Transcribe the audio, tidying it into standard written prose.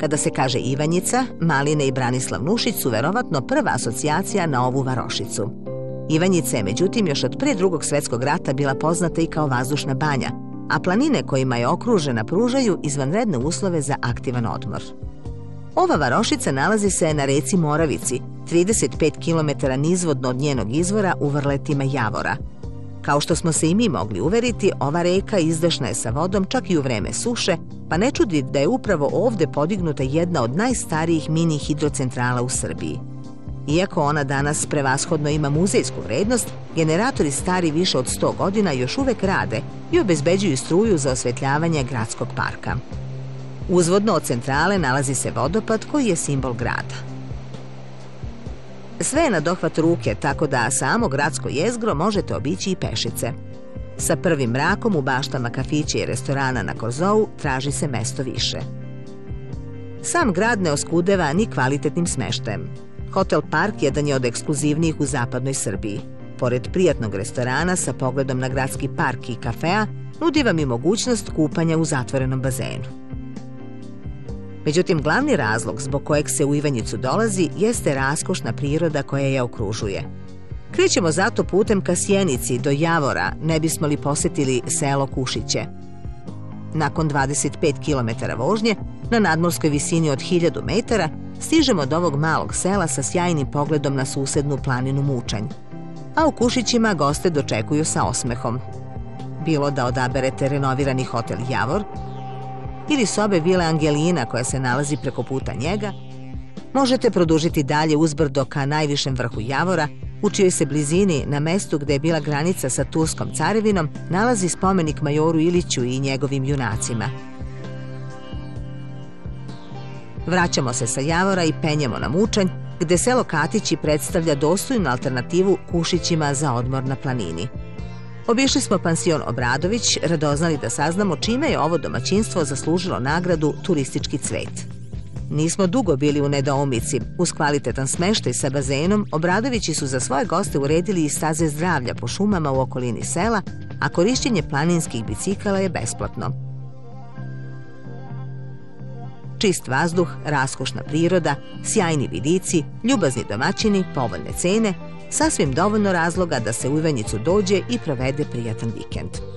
Kada se kaže Ivanjica, Maline i Branislav Nušić su verovatno prva asocijacija na ovu varošicu. Ivanjica je međutim još od pre Drugog svjetskog rata bila poznata i kao vazdušna banja, a planine kojima je okružena pružaju izvanredne uslove za aktivan odmor. Ova varošica nalazi se na reci Moravici, 35 km nizvodno od njenog izvora u vrletima Javora. Kao što smo se i mi mogli uveriti, ova reka izdašna je sa vodom čak i u vreme suše, pa ne čudi da je upravo ovde podignuta jedna od najstarijih mini hidrocentrala u Srbiji. Iako ona danas prevashodno ima muzejsku vrednost, generatori stari više od 100 godina još uvek rade i obezbeđuju struju za osvetljavanje gradskog parka. Uzvodno od centrale nalazi se vodopad koji je simbol grada. Sve je na dohvat ruke, tako da samo gradsko jezgro možete obići i pešice. Sa prvim mrakom u baštama kafića i restorana na Kozou traži se mesto više. Sam grad ne oskudeva ni kvalitetnim smeštajem. Hotel Park jedan je od ekskluzivnijih u zapadnoj Srbiji. Pored prijatnog restorana sa pogledom na gradski park i kafea, nudi vam i mogućnost kupanja u zatvorenom bazenu. Međutim, glavni razlog zbog kojeg se u Ivanjicu dolazi jeste raskošna priroda koja je okružuje. Krećemo zato putem ka Sjenici do Javora, ne bismo li posetili selo Kušiće. Nakon 25 km vožnje, na nadmorskoj visini od 1000 metara, stižemo do ovog malog sela sa sjajnim pogledom na susednu planinu Mučanj. A u Kušićima goste dočekuju sa osmehom. Bilo da odaberete renovirani hotel Javor ili sobe vile Angelina koja se nalazi preko puta njega, možete produžiti dalje uzbrdo ka najvišem vrhu Javora, u čijoj se blizini, na mestu gde je bila granica sa Turskom carevinom, nalazi spomenik majoru Iliću i njegovim junacima. Vraćamo se sa Javora i penjemo na Mučanj, gde selo Katići predstavlja dostojnu alternativu Kušićima za odmor na planini. Obišli smo pansion Obradović, radoznali da saznamo čime je ovo domaćinstvo zaslužilo nagradu Turistički cvet. Nismo dugo bili u nedoumici. Uz kvalitetan smeštaj sa bazenom, Obradovići su za svoje goste uredili i staze zdravlja po šumama u okolini sela, a korišćenje planinskih bicikala je besplatno. Čist vazduh, raskošna priroda, sjajni vidici, ljubazni domaćini, povoljne cene, sasvim dovoljno razloga da se u Ivanjicu dođe i provede prijatan vikend.